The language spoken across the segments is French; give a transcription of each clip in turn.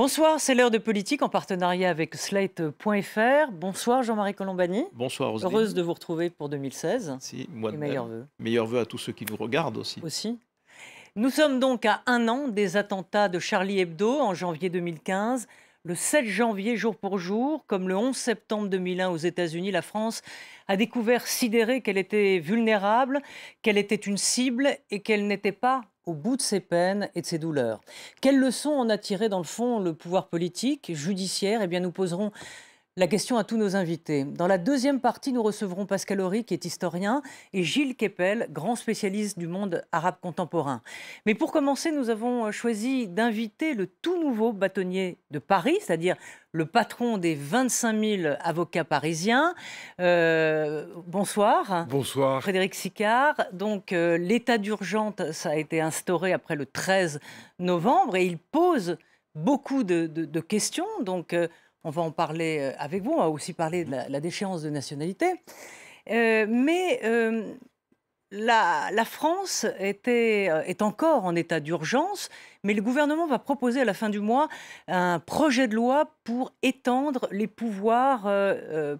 Bonsoir, c'est l'heure de politique en partenariat avec Slate.fr. Bonsoir Jean-Marie Colombani. Bonsoir Roselyne. Heureuse de vous retrouver pour 2016. Si, moi Et de meilleurs même. vœux. Meilleurs vœux à tous ceux qui nous regardent aussi. Nous sommes donc à 1 an des attentats de Charlie Hebdo en janvier 2015. Le 7 janvier, jour pour jour, comme le 11 septembre 2001 aux États-Unis, la France a découvert sidérée qu'elle était vulnérable, qu'elle était une cible et qu'elle n'était pas au bout de ses peines et de ses douleurs. Quelles leçons en a tiré dans le fond le pouvoir politique, judiciaire? Eh bien, nous poserons la question à tous nos invités. Dans la deuxième partie, nous recevrons Pascal Horry, qui est historien, et Gilles Kepel, grand spécialiste du monde arabe contemporain. Mais pour commencer, nous avons choisi d'inviter le tout nouveau bâtonnier de Paris, c'est-à-dire le patron des 25 000 avocats parisiens. Bonsoir. Bonsoir. Frédéric Sicard. Donc, l'état d'urgence, ça a été instauré après le 13 novembre et il pose beaucoup de questions. Donc, on va en parler avec vous. On va aussi parler de la déchéance de nationalité. La France est encore en état d'urgence, mais le gouvernement va proposer à la fin du mois un projet de loi pour étendre les pouvoirs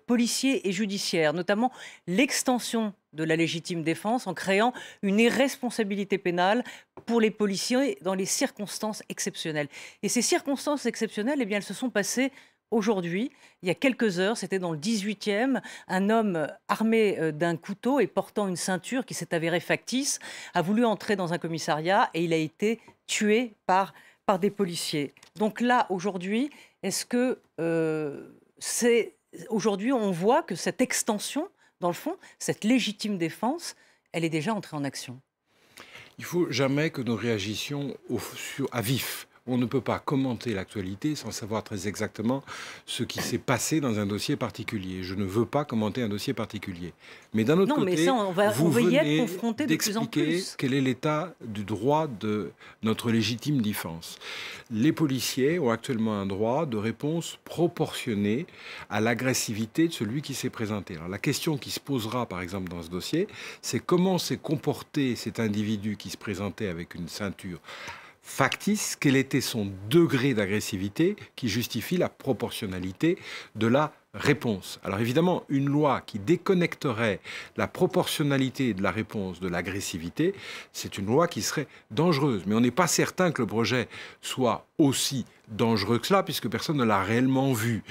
policiers et judiciaires, notamment l'extension de la légitime défense en créant une irresponsabilité pénale pour les policiers dans les circonstances exceptionnelles. Et ces circonstances exceptionnelles, eh bien, elles se sont passées aujourd'hui, il y a quelques heures, c'était dans le 18e, un homme armé d'un couteau et portant une ceinture qui s'est avérée factice a voulu entrer dans un commissariat et il a été tué par des policiers. Donc là, aujourd'hui, est-ce que aujourd'hui, on voit que cette extension, dans le fond, cette légitime défense, elle est déjà entrée en action? Il ne faut jamais que nous réagissions à vif. On ne peut pas commenter l'actualité sans savoir très exactement ce qui s'est passé dans un dossier particulier. Je ne veux pas commenter un dossier particulier. Mais d'un autre côté, vous venez d'expliquer quel est l'état du droit de notre légitime défense. Les policiers ont actuellement un droit de réponse proportionné à l'agressivité de celui qui s'est présenté. Alors, la question qui se posera, par exemple, dans ce dossier, c'est comment s'est comporté cet individu qui se présentait avec une ceinture factice, quel était son degré d'agressivité qui justifie la proportionnalité de la réponse. Alors évidemment, une loi qui déconnecterait la proportionnalité de la réponse de l'agressivité, c'est une loi qui serait dangereuse. Mais on n'est pas certain que le projet soit aussi dangereux que cela, puisque personne ne l'a réellement vu.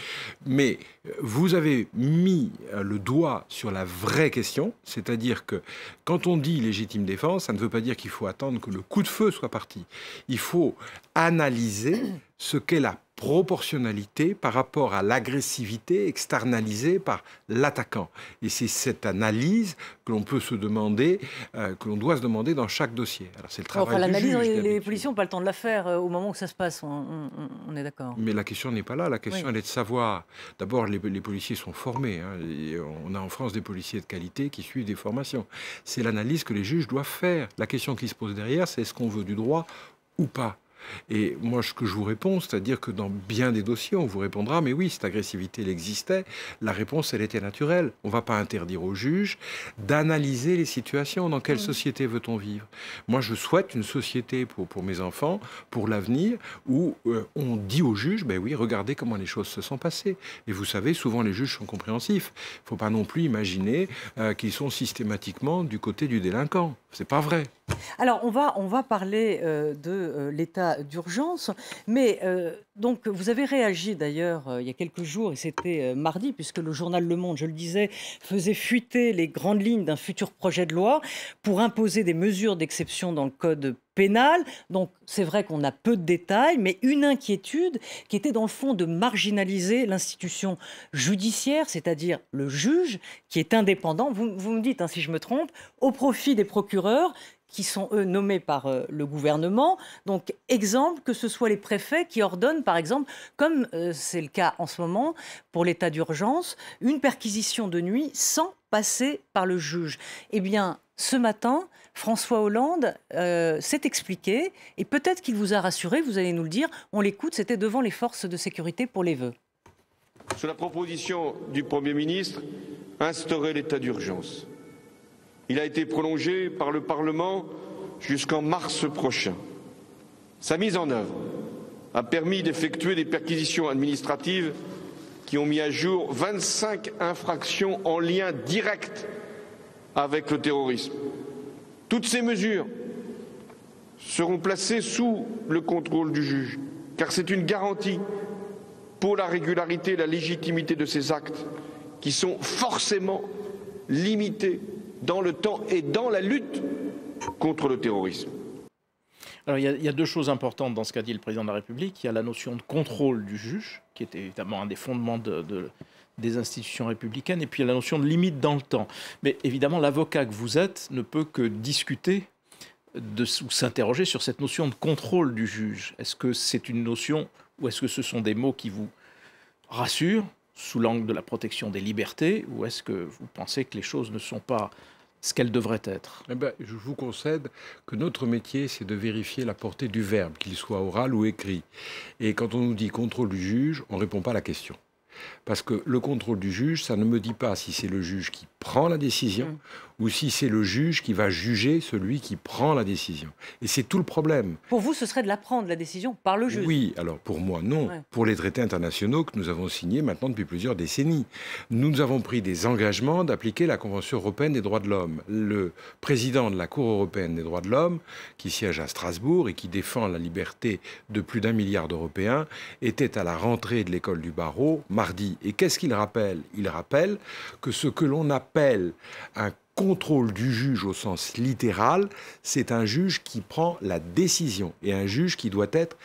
Mais vous avez mis le doigt sur la vraie question, c'est-à-dire que quand on dit légitime défense, ça ne veut pas dire qu'il faut attendre que le coup de feu soit parti. Il faut analyser ce qu'est la proportionnalité par rapport à l'agressivité externalisée par l'attaquant. Et c'est cette analyse que l'on peut se demander, que l'on doit se demander dans chaque dossier. Alors c'est le travail du l'analyse, juge. les policiers n'ont pas le temps de la faire au moment où ça se passe, on est d'accord. Mais la question n'est pas là. La question, elle est de savoir. D'abord, les policiers sont formés. On a en France des policiers de qualité qui suivent des formations. C'est l'analyse que les juges doivent faire. La question qui se pose derrière, c'est est-ce qu'on veut du droit ou pas? Et moi, ce que je vous réponds, c'est-à-dire que dans bien des dossiers, on vous répondra, mais oui, cette agressivité, elle existait. La réponse, elle était naturelle. On ne va pas interdire aux juges d'analyser les situations. Dans quelle société veut-on vivre? Moi, je souhaite une société pour mes enfants, pour l'avenir, où on dit aux juges, ben oui, regardez comment les choses se sont passées. Et vous savez, souvent, les juges sont compréhensifs. Il ne faut pas non plus imaginer qu'ils sont systématiquement du côté du délinquant. C'est pas vrai. Alors, on va parler de l'état d'urgence, mais donc vous avez réagi d'ailleurs il y a quelques jours, et c'était mardi, puisque le journal Le Monde, je le disais, faisait fuiter les grandes lignes d'un futur projet de loi pour imposer des mesures d'exception dans le code pénal. Donc c'est vrai qu'on a peu de détails, mais une inquiétude qui était dans le fond de marginaliser l'institution judiciaire, c'est-à-dire le juge, qui est indépendant, vous me dites si je me trompe, au profit des procureurs, qui sont, eux, nommés par le gouvernement. Donc, exemple, que ce soit les préfets qui ordonnent, par exemple, comme c'est le cas en ce moment pour l'état d'urgence, une perquisition de nuit sans passer par le juge. Eh bien, ce matin, François Hollande s'est expliqué, et peut-être qu'il vous a rassuré, vous allez nous le dire, on l'écoute, c'était devant les forces de sécurité pour les vœux. Sur la proposition du Premier ministre, instaurer l'état d'urgence. Il a été prolongé par le Parlement jusqu'en mars prochain. Sa mise en œuvre a permis d'effectuer des perquisitions administratives qui ont mis à jour 25 infractions en lien direct avec le terrorisme. Toutes ces mesures seront placées sous le contrôle du juge, car c'est une garantie pour la régularité et la légitimité de ces actes qui sont forcément limités dans le temps et dans la lutte contre le terrorisme. Alors, il y a deux choses importantes dans ce qu'a dit le président de la République. Il y a la notion de contrôle du juge, qui est évidemment un des fondements des institutions républicaines, et puis il y a la notion de limite dans le temps. Mais évidemment, l'avocat que vous êtes ne peut que discuter ou s'interroger sur cette notion de contrôle du juge. Est-ce que c'est une notion ou est-ce que ce sont des mots qui vous rassurent sous l'angle de la protection des libertés, ou est-ce que vous pensez que les choses ne sont pas ce qu'elles devraient être? Eh ben, je vous concède que notre métier, c'est de vérifier la portée du verbe, qu'il soit oral ou écrit. Et quand on nous dit contrôle du juge, on ne répond pas à la question. Parce que le contrôle du juge, ça ne me dit pas si c'est le juge qui prend la décision ou si c'est le juge qui va juger celui qui prend la décision. Et c'est tout le problème. Pour vous, ce serait de la prendre, la décision, par le juge? Oui, alors pour moi, non. Ouais. Pour les traités internationaux que nous avons signés maintenant depuis plusieurs décennies. Nous avons pris des engagements d'appliquer la Convention européenne des droits de l'homme. Le président de la Cour européenne des droits de l'homme, qui siège à Strasbourg et qui défend la liberté de plus d'1 milliard d'Européens, était à la rentrée de l'école du barreau mardi. Et qu'est-ce qu'il rappelle? Il rappelle que ce que l'on appelle un contrôle du juge au sens littéral, c'est un juge qui prend la décision et un juge qui doit être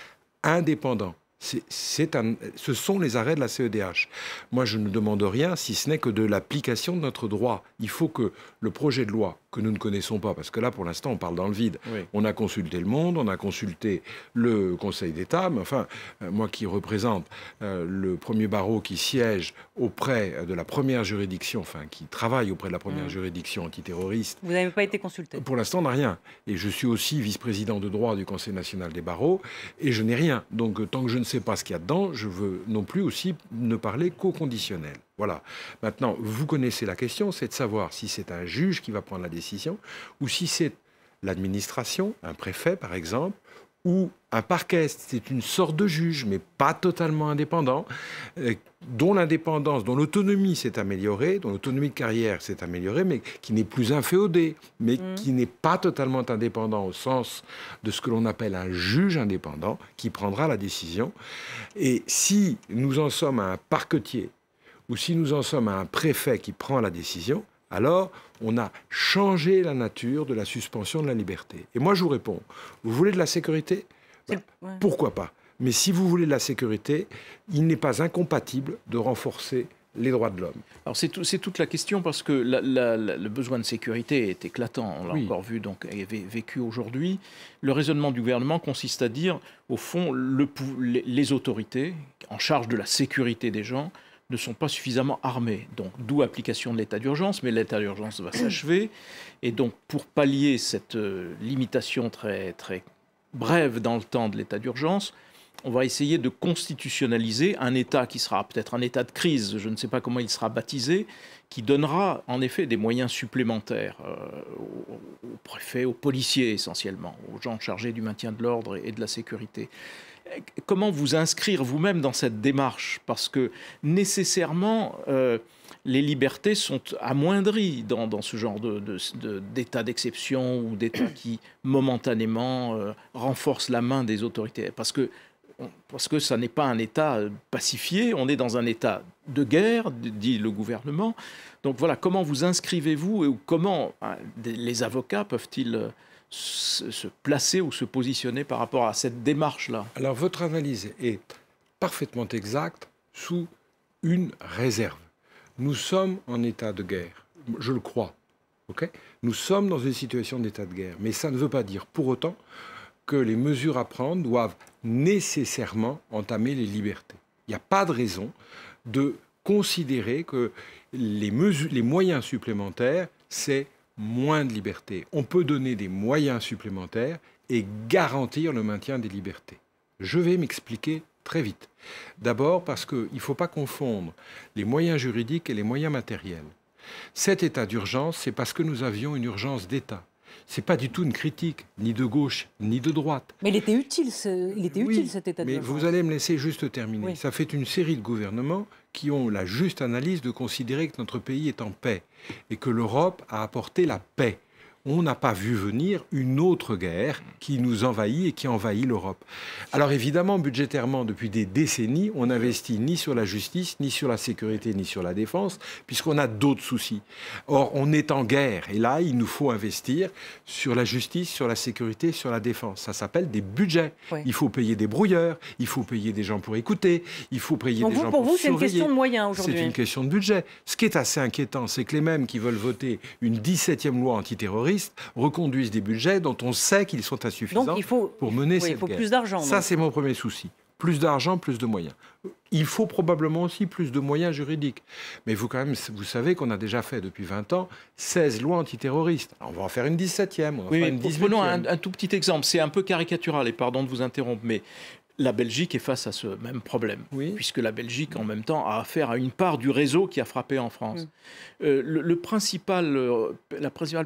indépendant. Ce sont les arrêts de la CEDH. Moi, je ne demande rien si ce n'est que de l'application de notre droit. Il faut que le projet de loi, que nous ne connaissons pas, parce que là, pour l'instant, on parle dans le vide. Oui. On a consulté Le Monde, on a consulté le Conseil d'État, mais enfin, moi qui représente le premier barreau qui siège auprès de la première juridiction, enfin, qui travaille auprès de la première juridiction antiterroriste. Vous n'avez pas été consulté? Pour l'instant, on n'a rien. Et je suis aussi vice-président de droit du Conseil national des barreaux, et je n'ai rien. Donc, tant que je ne sais pas ce qu'il y a dedans, je veux non plus aussi ne parler qu'au conditionnel. Voilà. Maintenant, vous connaissez la question, c'est de savoir si c'est un juge qui va prendre la décision ou si c'est l'administration, un préfet par exemple, ou un parquet. C'est une sorte de juge, mais pas totalement indépendant, dont l'indépendance, dont l'autonomie s'est améliorée, dont l'autonomie de carrière s'est améliorée, mais qui n'est plus inféodé, mais qui n'est pas totalement indépendant au sens de ce que l'on appelle un juge indépendant, qui prendra la décision. Et si nous en sommes à un parquetier, ou si nous en sommes à un préfet qui prend la décision, alors on a changé la nature de la suspension de la liberté. Et moi, je vous réponds, vous voulez de la sécurité? Pourquoi pas? Mais si vous voulez de la sécurité, il n'est pas incompatible de renforcer les droits de l'homme. Alors c'est toute la question, parce que le besoin de sécurité est éclatant, on l'a encore vu, donc vécu aujourd'hui. Le raisonnement du gouvernement consiste à dire, au fond, les autorités en charge de la sécurité des gens ne sont pas suffisamment armés. Donc, d'où application de l'état d'urgence, mais l'état d'urgence va s'achever. Et donc, pour pallier cette limitation très, très brève dans le temps de l'état d'urgence, on va essayer de constitutionnaliser un état qui sera peut-être un état de crise, je ne sais pas comment il sera baptisé, qui donnera en effet des moyens supplémentaires aux préfets, aux policiers essentiellement, aux gens chargés du maintien de l'ordre et de la sécurité. Comment vous inscrire vous-même dans cette démarche? Parce que nécessairement, les libertés sont amoindries dans ce genre d'état d'exception ou d'état qui, momentanément, renforce la main des autorités. Parce que ça n'est pas un état pacifié, on est dans un état de guerre, dit le gouvernement. Donc voilà, comment vous inscrivez-vous et comment les avocats peuvent-ils se placer ou se positionner par rapport à cette démarche-là? Alors, votre analyse est parfaitement exacte sous une réserve. Nous sommes en état de guerre, je le crois. Okay? Nous sommes dans une situation d'état de guerre, mais ça ne veut pas dire pour autant que les mesures à prendre doivent nécessairement entamer les libertés. Il n'y a pas de raison de considérer que les moyens supplémentaires, c'est moins de liberté. On peut donner des moyens supplémentaires et garantir le maintien des libertés. Je vais m'expliquer très vite. D'abord parce qu'il ne faut pas confondre les moyens juridiques et les moyens matériels. Cet état d'urgence, c'est parce que nous avions une urgence d'État. Ce n'est pas du tout une critique, ni de gauche, ni de droite. Mais il était utile, utile cet état mais d'urgence. vous allez me laisser juste terminer. Oui. Ça fait une série de gouvernements qui ont la juste analyse de considérer que notre pays est en paix et que l'Europe a apporté la paix. On n'a pas vu venir une autre guerre qui nous envahit et qui envahit l'Europe. Alors évidemment, budgétairement, depuis des décennies, on n'investit ni sur la justice, ni sur la sécurité, ni sur la défense, puisqu'on a d'autres soucis. Or, on est en guerre, et là, il nous faut investir sur la justice, sur la sécurité, sur la défense. Ça s'appelle des budgets. Oui. Il faut payer des brouilleurs, il faut payer des gens pour écouter, il faut payer Donc des gens pour pour vous, c'est une surveiller. question de moyens aujourd'hui. C'est une question de budget. Ce qui est assez inquiétant, c'est que les mêmes qui veulent voter une 17e loi antiterroriste reconduisent des budgets dont on sait qu'ils sont insuffisants Donc il faut, pour mener cette il faut guerre. plus d'argent. Ça, donc. c'est mon premier souci. Plus d'argent, plus de moyens. Il faut probablement aussi plus de moyens juridiques. Mais vous savez qu'on a déjà fait depuis 20 ans 16 lois antiterroristes. Alors, on va en faire une 17e, on va en faire une 18e. Prenons un tout petit exemple. C'est un peu caricatural, et pardon de vous interrompre, mais la Belgique est face à ce même problème, puisque la Belgique, en même temps, a affaire à une part du réseau qui a frappé en France. La principale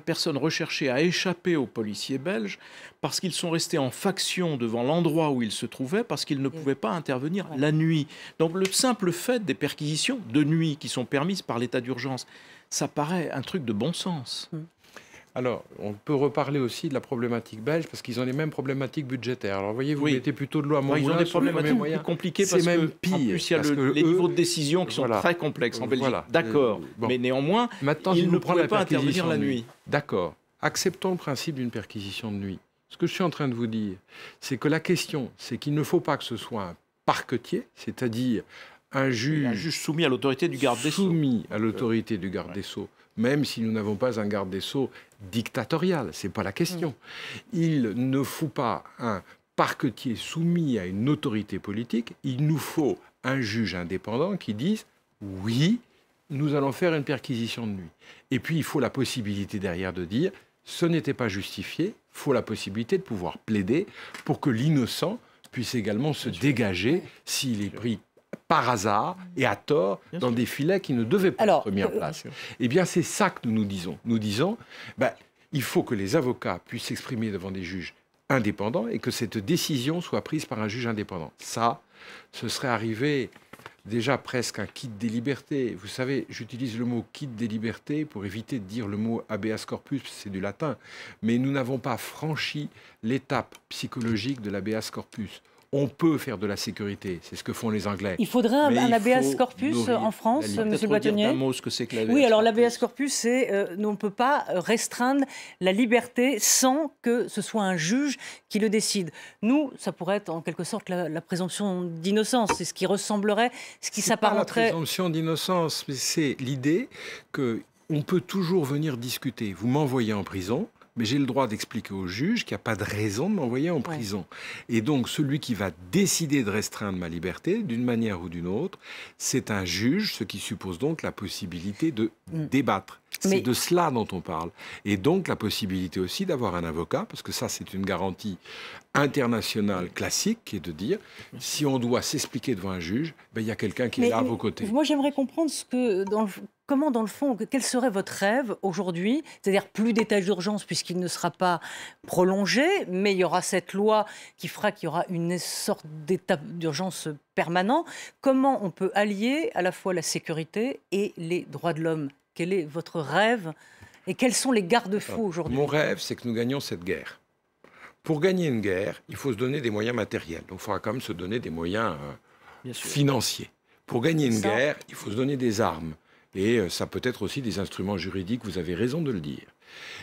personne recherchée a échappé aux policiers belges parce qu'ils sont restés en faction devant l'endroit où ils se trouvaient, parce qu'ils ne pouvaient pas intervenir la nuit. Donc le simple fait des perquisitions de nuit qui sont permises par l'état d'urgence, ça paraît un truc de bon sens. Alors, on peut reparler aussi de la problématique belge, parce qu'ils ont les mêmes problématiques budgétaires. Alors, voyez, vous mettez plutôt de l'eau à mon ils ont des problématiques plus compliquées parce que, pire, en plus, il y a les niveaux de décision qui sont très complexes en Belgique. D'accord, mais néanmoins, maintenant, ils ne pourraient pas intervenir la nuit. D'accord. Acceptons le principe d'une perquisition de nuit. Ce que je suis en train de vous dire, c'est que la question, c'est qu'il ne faut pas que ce soit un parquetier, c'est-à-dire un juge soumis à l'autorité du garde des Sceaux. Soumis à l'autorité du garde des Sceaux, même si nous n'avons pas un garde des Sceaux dictatorial, ce n'est pas la question. Il ne faut pas un parquetier soumis à une autorité politique, il nous faut un juge indépendant qui dise « oui, nous allons faire une perquisition de nuit ». Et puis il faut la possibilité derrière de dire « ce n'était pas justifié », il faut la possibilité de pouvoir plaider pour que l'innocent puisse également se dégager s'il est pris par hasard et à tort dans des filets qui ne devaient pas être mis en place. Eh bien, c'est ça que nous disons. Nous disons, il faut que les avocats puissent s'exprimer devant des juges indépendants et que cette décision soit prise par un juge indépendant. Ça, ce serait arrivé déjà presque un kit des libertés. Vous savez, j'utilise le mot kit des libertés pour éviter de dire le mot habeas corpus, c'est du latin. Mais nous n'avons pas franchi l'étape psychologique de l'habeas corpus. On peut faire de la sécurité, c'est ce que font les Anglais. Il faudrait un habeas corpus en France, monsieur le bâtonnier. Oui, alors l'habeas corpus, c'est on ne peut pas restreindre la liberté sans que ce soit un juge qui le décide. Nous, ça pourrait être en quelque sorte la présomption d'innocence, c'est ce qui ressemblerait, ce qui s'apparenterait. La présomption d'innocence, mais c'est l'idée qu'on peut toujours venir discuter. Vous m'envoyez en prison, mais j'ai le droit d'expliquer au juge qu'il n'y a pas de raison de m'envoyer en prison. Et donc, celui qui va décider de restreindre ma liberté, d'une manière ou d'une autre, c'est un juge, ce qui suppose donc la possibilité de débattre. C'est de cela dont on parle. Et donc, la possibilité aussi d'avoir un avocat, parce que ça, c'est une garantie internationale classique, qui est de dire, si on doit s'expliquer devant un juge, il y a quelqu'un qui est là à vos côtés. Moi, j'aimerais comprendre comment, dans le fond, quel serait votre rêve aujourd'hui? C'est-à-dire plus d'état d'urgence puisqu'il ne sera pas prolongé, mais il y aura cette loi qui fera qu'il y aura une sorte d'état d'urgence permanent. Comment on peut allier à la fois la sécurité et les droits de l'homme? Quel est votre rêve et quels sont les garde-fous aujourd'hui? Mon rêve, c'est que nous gagnions cette guerre. Pour gagner une guerre, il faut se donner des moyens matériels. Donc il faudra quand même se donner des moyens financiers. Pour gagner une guerre, il faut se donner des armes. Et ça peut être aussi des instruments juridiques, vous avez raison de le dire.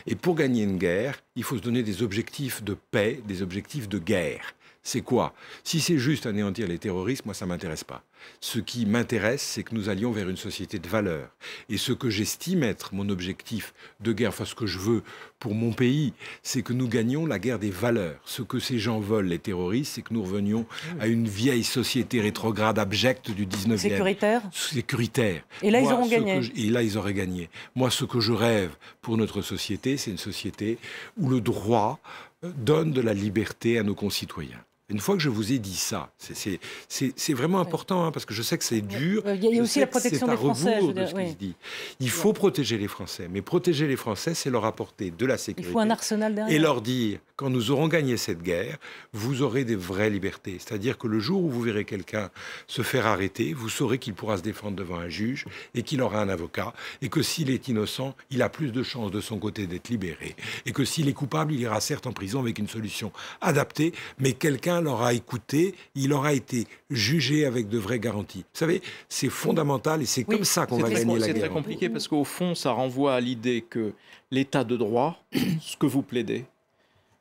Et pour gagner une guerre, il faut se donner des objectifs de paix, des objectifs de guerre. C'est quoi? Si c'est juste anéantir les terroristes, moi, ça ne m'intéresse pas. Ce qui m'intéresse, c'est que nous allions vers une société de valeurs. Et ce que j'estime être mon objectif de guerre, enfin ce que je veux pour mon pays, c'est que nous gagnions la guerre des valeurs. Ce que ces gens veulent, les terroristes, c'est que nous revenions à une vieille société rétrograde abjecte du 19e. Sécuritaire. Sécuritaire. Et là, ils auront gagné. Et là, ils auraient gagné. Moi, ce que je rêve pour notre société, c'est une société où le droit donne de la liberté à nos concitoyens. Une fois que je vous ai dit ça, c'est vraiment important, hein, parce que je sais que c'est dur. Il y a aussi la protection des Français. De ce qui se dit. Il faut protéger les Français. Mais protéger les Français, c'est leur apporter de la sécurité. Il faut un arsenal derrière. Et leur dire, quand nous aurons gagné cette guerre, vous aurez des vraies libertés. C'est-à-dire que le jour où vous verrez quelqu'un se faire arrêter, vous saurez qu'il pourra se défendre devant un juge et qu'il aura un avocat. Et que s'il est innocent, il a plus de chances de son côté d'être libéré. Et que s'il est coupable, il ira certes en prison avec une solution adaptée, mais quelqu'un l'aura écouté, il aura été jugé avec de vraies garanties. Vous savez, c'est fondamental et c'est comme ça qu'on va gagner la guerre. C'est très compliqué parce qu'au fond, ça renvoie à l'idée que l'état de droit, ce que vous plaidez,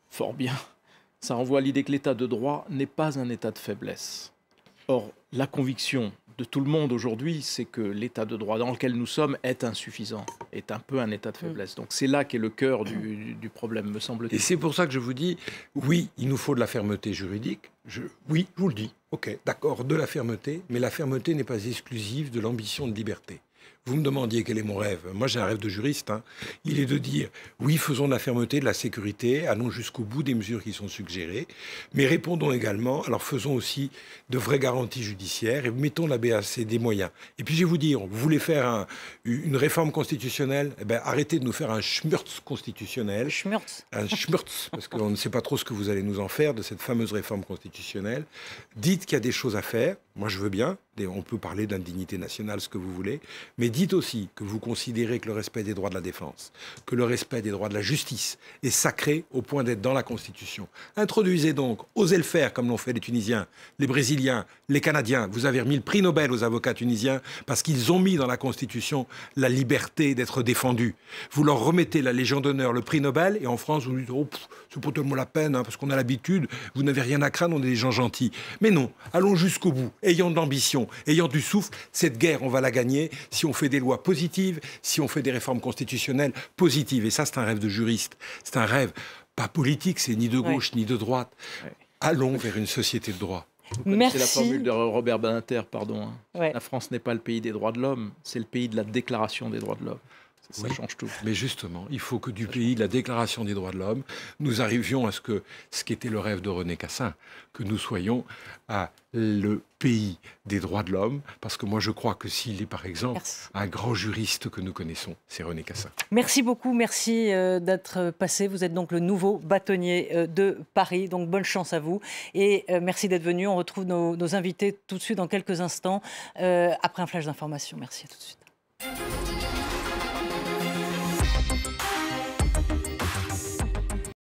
fort bien, ça renvoie à l'idée que l'état de droit n'est pas un état de faiblesse. Or, la conviction de tout le monde aujourd'hui, c'est que l'état de droit dans lequel nous sommes est insuffisant, est un peu un état de faiblesse. Donc c'est là qu'est le cœur du problème, me semble-t-il. Et c'est pour ça que je vous dis, oui, il nous faut de la fermeté juridique. Oui, je vous le dis, ok, d'accord, de la fermeté, mais la fermeté n'est pas exclusive de l'ambition de liberté. Vous me demandiez quel est mon rêve. Moi, j'ai un rêve de juriste. Hein. Il est de dire, oui, faisons de la fermeté, de la sécurité, allons jusqu'au bout des mesures qui sont suggérées, mais répondons également, alors faisons aussi de vraies garanties judiciaires et mettons la BAC des moyens. Et puis, je vais vous dire, vous voulez faire une réforme constitutionnelle, eh ben, arrêtez de nous faire un schmurz constitutionnel. Schmurz. Un schmurz, parce qu'on ne sait pas trop ce que vous allez nous en faire de cette fameuse réforme constitutionnelle. Dites qu'il y a des choses à faire. Moi, je veux bien. On peut parler d'indignité nationale, ce que vous voulez. Mais dites aussi que vous considérez que le respect des droits de la défense, que le respect des droits de la justice est sacré au point d'être dans la Constitution. Introduisez donc, osez le faire comme l'ont fait les Tunisiens, les Brésiliens, les Canadiens. Vous avez remis le prix Nobel aux avocats tunisiens parce qu'ils ont mis dans la Constitution la liberté d'être défendus. Vous leur remettez la Légion d'honneur, le prix Nobel, et en France, vous dites, oh, c'est pas tellement la peine, hein, parce qu'on a l'habitude, vous n'avez rien à craindre, on est des gens gentils. Mais non, allons jusqu'au bout, ayant de l'ambition, ayant du souffle. Cette guerre, on va la gagner si on fait des lois positives, si on fait des réformes constitutionnelles positives. Et ça, c'est un rêve de juriste. C'est un rêve pas politique, c'est ni de gauche ni de droite. Allons vers une société de droit. C'est la formule de Robert Badinter, pardon. Hein. La France n'est pas le pays des droits de l'homme, c'est le pays de la déclaration des droits de l'homme. Ça change tout. Mais justement, il faut que du pays de la Déclaration des droits de l'homme, nous arrivions à ce qu'était le rêve de René Cassin, que nous soyons à le pays des droits de l'homme, parce que moi je crois que s'il est par exemple un grand juriste que nous connaissons, c'est René Cassin. Merci beaucoup, merci d'être passé. Vous êtes donc le nouveau bâtonnier de Paris, donc bonne chance à vous. Et merci d'être venu. On retrouve nos invités tout de suite dans quelques instants, après un flash d'information. Merci, à tout de suite.